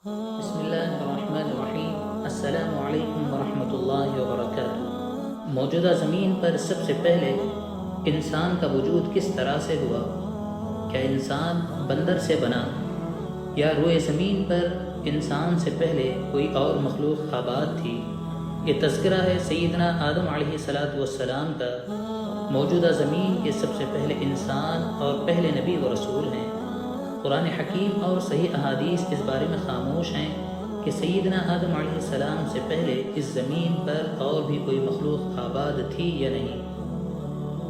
بسم اللہ الرحمن الرحیم۔ السلام علیکم ورحمۃ اللہ وبرکاتہ۔ موجودہ زمین پر سب سے پہلے انسان کا وجود کس طرح سے ہوا؟ کیا انسان بندر سے بنا یا روئے زمین پر انسان سے پہلے کوئی اور مخلوق آباد تھی؟ یہ تذکرہ ہے سیدنا آدم علیہ السلام کا۔ موجودہ زمین کے سب سے پہلے انسان اور پہلے نبی و رسول ہیں۔ قرآن حکیم اور صحیح احادیث اس بارے میں خاموش ہیں کہ سیدنا آدم علیہ السلام سے پہلے اس زمین پر اور بھی کوئی مخلوق آباد تھی یا نہیں۔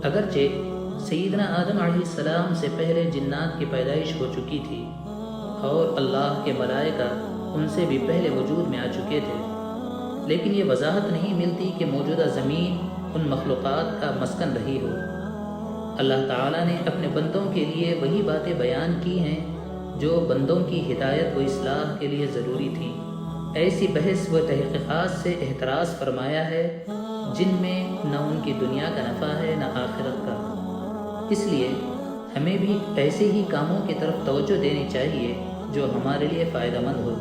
اگرچہ سیدنا آدم علیہ السلام سے پہلے جنات کی پیدائش ہو چکی تھی اور اللہ کے ملائکہ ان سے بھی پہلے وجود میں آ چکے تھے، لیکن یہ وضاحت نہیں ملتی کہ موجودہ زمین ان مخلوقات کا مسکن رہی ہو۔ اللہ تعالیٰ نے اپنے بندوں کے لیے وہی باتیں بیان کی ہیں جو بندوں کی ہدایت و اصلاح کے لیے ضروری تھیں۔ ایسی بحث و تحقیقات سے احتراز فرمایا ہے جن میں نہ ان کی دنیا کا نفع ہے نہ آخرت کا۔ اس لیے ہمیں بھی ایسے ہی کاموں کی طرف توجہ دینی چاہیے جو ہمارے لیے فائدہ مند ہو۔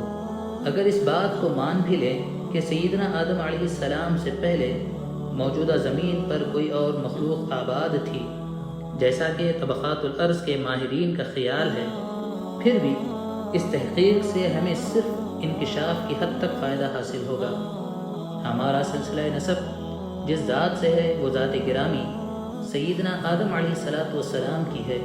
اگر اس بات کو مان بھی لیں کہ سیدنا آدم علیہ السلام سے پہلے موجودہ زمین پر کوئی اور مخلوق آباد تھی، جیسا کہ طبقات الارض کے ماہرین کا خیال ہے، پھر بھی اس تحقیق سے ہمیں صرف انکشاف کی حد تک فائدہ حاصل ہوگا۔ ہمارا سلسلہ نسب جس ذات سے ہے وہ ذات گرامی سیدنا آدم علیہ السلام کی ہے،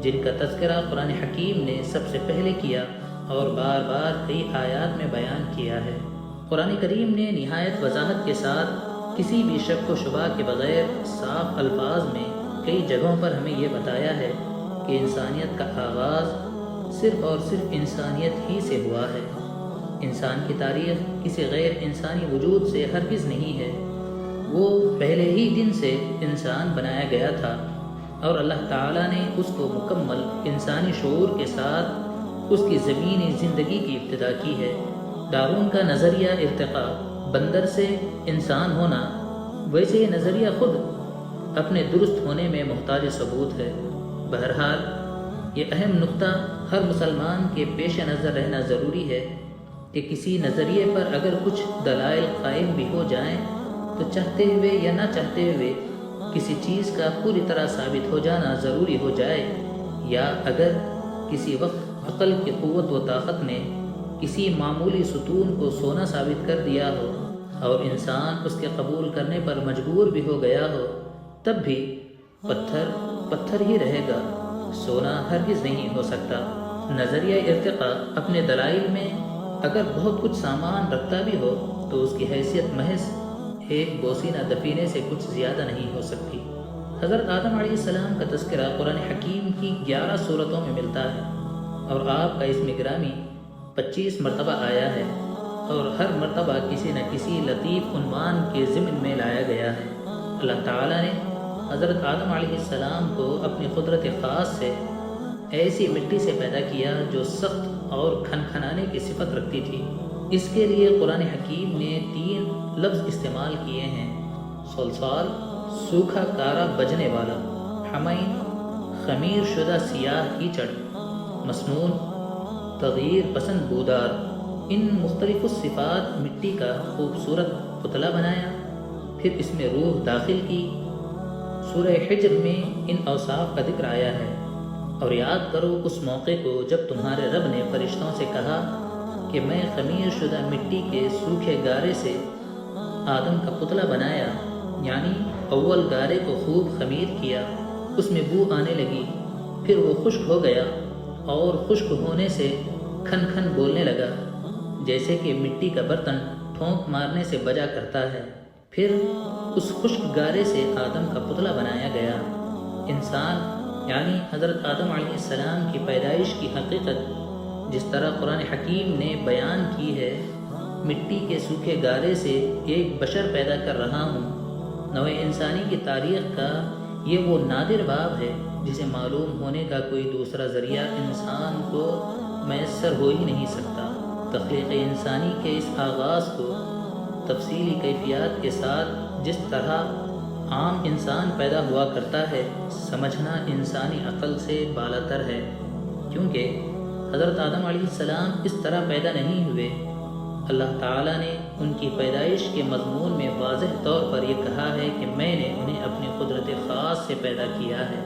جن کا تذکرہ قرآن حکیم نے سب سے پہلے کیا اور بار بار کئی آیات میں بیان کیا ہے۔ قرآن کریم نے نہایت وضاحت کے ساتھ کسی بھی شک و شبہ کے بغیر صاف الفاظ میں کئی جگہوں پر ہمیں یہ بتایا ہے کہ انسانیت کا آغاز صرف اور صرف انسانیت ہی سے ہوا ہے۔ انسان کی تاریخ کسی غیر انسانی وجود سے ہرگز نہیں ہے، وہ پہلے ہی دن سے انسان بنایا گیا تھا اور اللہ تعالیٰ نے اس کو مکمل انسانی شعور کے ساتھ اس کی زمینی زندگی کی ابتدا کی ہے۔ ڈارون کا نظریہ ارتقاء، بندر سے انسان ہونا، ویسے یہ نظریہ خود اپنے درست ہونے میں محتاج ثبوت ہے۔ بہرحال یہ اہم نقطہ ہر مسلمان کے پیش نظر رہنا ضروری ہے کہ کسی نظریے پر اگر کچھ دلائل قائم بھی ہو جائیں تو چاہتے ہوئے یا نہ چاہتے ہوئے کسی چیز کا پوری طرح ثابت ہو جانا ضروری ہو جائے، یا اگر کسی وقت عقل کی قوت و طاقت نے کسی معمولی ستون کو سونا ثابت کر دیا ہو اور انسان اس کے قبول کرنے پر مجبور بھی ہو گیا ہو، تب بھی پتھر پتھر ہی رہے گا، سونا ہرگز نہیں ہو سکتا۔ نظریہ ارتقاء اپنے دلائل میں اگر بہت کچھ سامان رکھتا بھی ہو تو اس کی حیثیت محض ایک بوسینہ دفینے سے کچھ زیادہ نہیں ہو سکتی۔ حضرت آدم علیہ السلام کا تذکرہ قرآن حکیم کی 11 صورتوں میں ملتا ہے اور آپ کا اسم گرامی 25 مرتبہ آیا ہے، اور ہر مرتبہ کسی نہ کسی لطیف عنوان کے ضمن میں لایا گیا ہے۔ اللہ تعالیٰ نے حضرت آدم علیہ السلام کو اپنی قدرت خاص سے ایسی مٹی سے پیدا کیا جو سخت اور کھنکھنانے کی صفت رکھتی تھی۔ اس کے لیے قرآن حکیم نے 3 لفظ استعمال کیے ہیں: صلصال، سوکھا کارا بجنے والا، حمین، خمیر شدہ سیاہ کیچڑ، مسنون، تغیر پسند بودار۔ ان مختلف الصفات مٹی کا خوبصورت پتلا بنایا، پھر اس میں روح داخل کی۔ سورہ حجر میں ان اوصاف کا ذکر آیا ہے۔ اور یاد کرو اس موقع کو جب تمہارے رب نے فرشتوں سے کہا کہ میں خمیر شدہ مٹی کے سوکھے گارے سے آدم کا پتلا بنایا، یعنی اول گارے کو خوب خمیر کیا، اس میں بو آنے لگی، پھر وہ خشک ہو گیا اور خشک ہونے سے کھن کھن بولنے لگا، جیسے کہ مٹی کا برتن ٹھونک مارنے سے بجا کرتا ہے۔ پھر اس خشک گارے سے آدم کا پتلا بنایا گیا۔ انسان یعنی حضرت آدم علیہ السلام کی پیدائش کی حقیقت جس طرح قرآن حکیم نے بیان کی ہے، مٹی کے سوکھے گارے سے ایک بشر پیدا کر رہا ہوں، نوع انسانی کی تاریخ کا یہ وہ نادر باب ہے جسے معلوم ہونے کا کوئی دوسرا ذریعہ انسان کو میسر ہو ہی نہیں سکتا۔ تخلیق انسانی کے اس آغاز کو تفصیلی کیفیات کے ساتھ جس طرح عام انسان پیدا ہوا کرتا ہے سمجھنا انسانی عقل سے بالاتر ہے، کیونکہ حضرت آدم علیہ السلام اس طرح پیدا نہیں ہوئے۔ اللہ تعالیٰ نے ان کی پیدائش کے مضمون میں واضح طور پر یہ کہا ہے کہ میں نے انہیں اپنی قدرت خاص سے پیدا کیا ہے۔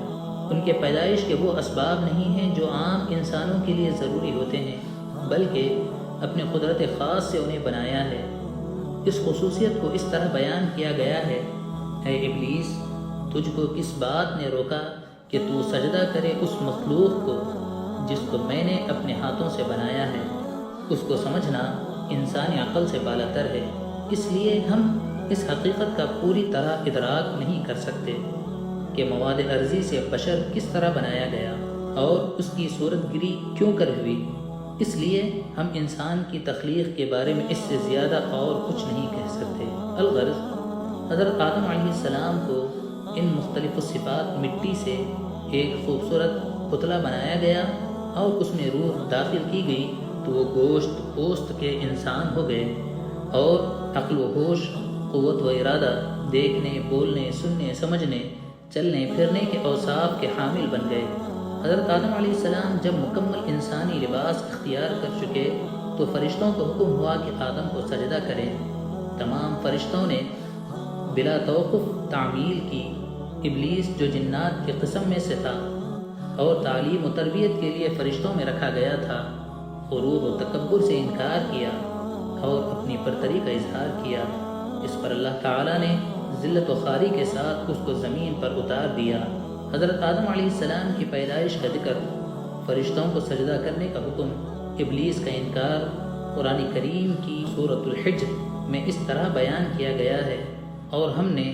ان کے پیدائش کے وہ اسباب نہیں ہیں جو عام انسانوں کے لیے ضروری ہوتے ہیں، بلکہ اپنے قدرت خاص سے انہیں بنایا ہے۔ اس خصوصیت کو اس طرح بیان کیا گیا ہے: اے ابلیس، تجھ کو کس بات نے روکا کہ تو سجدہ کرے اس مخلوق کو جس کو میں نے اپنے ہاتھوں سے بنایا ہے؟ اس کو سمجھنا انسانی عقل سے بالاتر ہے، اس لیے ہم اس حقیقت کا پوری طرح ادراک نہیں کر سکتے کہ مواد ارضی سے بشر کس طرح بنایا گیا اور اس کی صورت گری کیوں کر ہوئی۔ اس لیے ہم انسان کی تخلیق کے بارے میں اس سے زیادہ اور کچھ نہیں کہہ سکتے۔ الغرض، حضرت آدم علیہ السلام کو ان مختلف صفات مٹی سے ایک خوبصورت پتلا بنایا گیا اور اس میں روح داخل کی گئی تو وہ گوشت پوست کے انسان ہو گئے اور عقل و ہوش، قوت و ارادہ، دیکھنے، بولنے، سننے، سمجھنے، چلنے پھرنے کے اوصاف کے حامل بن گئے۔ حضرت آدم علیہ السلام جب مکمل انسانی لباس اختیار کر چکے تو فرشتوں کو حکم ہوا کہ آدم کو سجدہ کریں۔ تمام فرشتوں نے بلا توقف تعمیل کی۔ ابلیس جو جنات کی قسم میں سے تھا اور تعلیم و تربیت کے لیے فرشتوں میں رکھا گیا تھا، غرور و تکبر سے انکار کیا اور اپنی برتری کا اظہار کیا۔ اس پر اللہ تعالیٰ نے ذلت و خواری کے ساتھ اس کو زمین پر اتار دیا۔ حضرت آدم علیہ السلام کی پیدائش کا ذکر، فرشتوں کو سجدہ کرنے کا حکم، ابلیس کا انکار قرآن کریم کی سورۃ الحجر میں اس طرح بیان کیا گیا ہے: اور ہم نے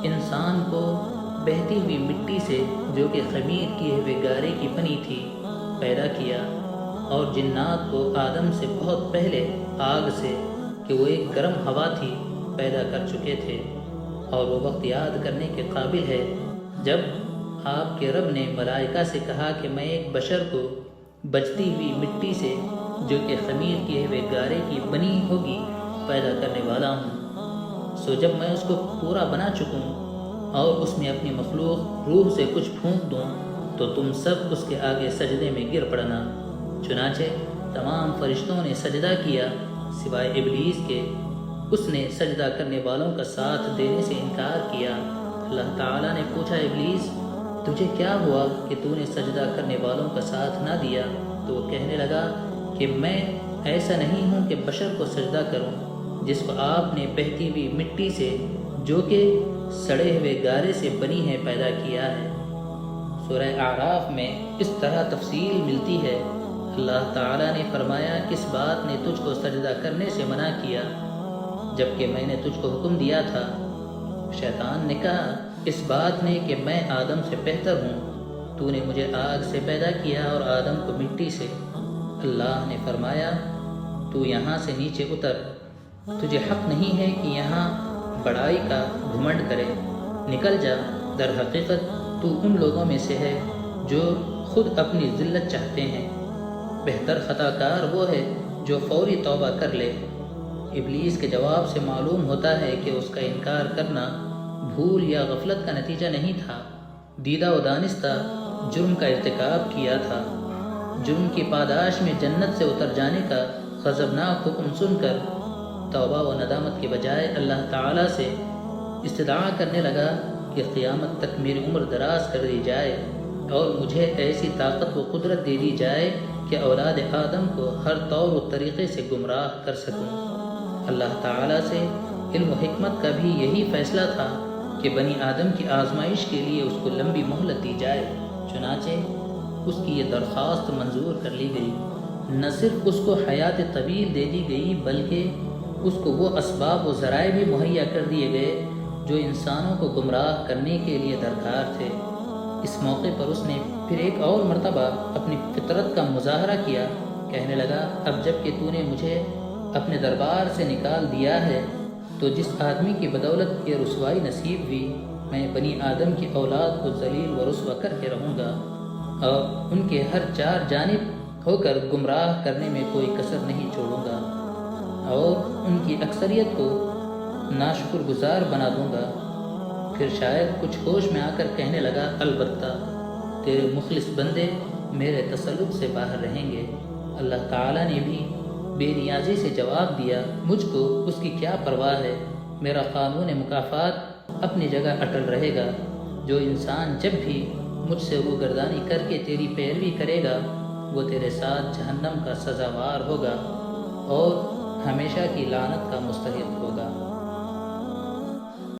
انسان کو بہتی ہوئی مٹی سے جو کہ خمیر کیے ہوئے گارے کی بنی تھی پیدا کیا، اور جنات کو آدم سے بہت پہلے آگ سے کہ وہ ایک گرم ہوا تھی پیدا کر چکے تھے۔ اور وہ وقت یاد کرنے کے قابل ہے جب آپ کے رب نے ملائکہ سے کہا کہ میں ایک بشر کو بجتی ہوئی مٹی سے جو کہ خمیر کیے ہوئے گارے کی بنی ہوگی پیدا کرنے والا ہوں۔ سو جب میں اس کو پورا بنا چکوں اور اس میں اپنی مخلوق روح سے کچھ پھونک دوں تو تم سب اس کے آگے سجدے میں گر پڑنا۔ چنانچہ تمام فرشتوں نے سجدہ کیا سوائے ابلیس کے۔ اس نے سجدہ کرنے والوں کا ساتھ دینے سے انکار کیا۔ اللہ تعالیٰ نے پوچھا: ابلیس، تجھے کیا ہوا کہ تو نے سجدہ کرنے والوں کا ساتھ نہ دیا؟ تو وہ کہنے لگا کہ میں ایسا نہیں ہوں کہ بشر کو سجدہ کروں جس کو آپ نے بہتی ہوئی مٹی سے جو کہ سڑے ہوئے گارے سے بنی ہے پیدا کیا ہے۔ سورہ اعراف میں اس طرح تفصیل ملتی ہے۔ اللہ تعالیٰ نے فرمایا: کس بات نے تجھ کو سجدہ کرنے سے منع کیا جبکہ میں نے تجھ کو حکم دیا تھا؟ شیطان نے کہا: اس بات نے کہ میں آدم سے بہتر ہوں، تو نے مجھے آگ سے پیدا کیا اور آدم کو مٹی سے۔ اللہ نے فرمایا: تو یہاں سے نیچے اتر، تجھے حق نہیں ہے کہ یہاں بڑائی کا گھمنڈ کرے، نکل جا، در حقیقت تو ان لوگوں میں سے ہے جو خود اپنی ذلت چاہتے ہیں۔ بہتر خطا کار وہ ہے جو فوری توبہ کر لے۔ ابلیس کے جواب سے معلوم ہوتا ہے کہ اس کا انکار کرنا بھول یا غفلت کا نتیجہ نہیں تھا، دیدہ و دانستہ جرم کا ارتکاب کیا تھا۔ جرم کی پاداش میں جنت سے اتر جانے کا غضبناک حکم سن کر توبہ و ندامت کے بجائے اللہ تعالیٰ سے استدعا کرنے لگا کہ قیامت تک میری عمر دراز کر دی جائے اور مجھے ایسی طاقت و قدرت دے دی جائے کہ اولاد آدم کو ہر طور و طریقے سے گمراہ کر سکوں۔ اللہ تعالیٰ سے علم و حکمت کا بھی یہی فیصلہ تھا کہ بنی آدم کی آزمائش کے لیے اس کو لمبی مہلت دی جائے۔ چنانچہ اس کی یہ درخواست منظور کر لی گئی۔ نہ صرف اس کو حیات طویل دے دی گئی بلکہ اس کو وہ اسباب و ذرائع بھی مہیا کر دیے گئے جو انسانوں کو گمراہ کرنے کے لیے درکار تھے۔ اس موقع پر اس نے پھر ایک اور مرتبہ اپنی فطرت کا مظاہرہ کیا، کہنے لگا: اب جب کہ تو نے مجھے اپنے دربار سے نکال دیا ہے تو جس آدمی کی بدولت یہ رسوائی نصیب ہوئی، میں بنی آدم کی اولاد کو ذلیل و رسوا کر کے رہوں گا اور ان کے ہر چار جانب ہو کر گمراہ کرنے میں کوئی کسر نہیں چھوڑوں گا اور ان کی اکثریت کو ناشکر گزار بنا دوں گا۔ پھر شاید کچھ ہوش میں آ کر کہنے لگا: البتہ تیرے مخلص بندے میرے تسلط سے باہر رہیں گے۔ اللہ تعالیٰ نے بھی بے نیازی سے جواب دیا، مجھ کو اس کی کیا پرواہ ہے، میرا قانون مکافات اپنی جگہ اٹل رہے گا۔ جو انسان جب بھی مجھ سے روگردانی کر کے تیری پیروی کرے گا وہ تیرے ساتھ جہنم کا سزاوار ہوگا اور ہمیشہ کی لعنت کا مستحق ہوگا۔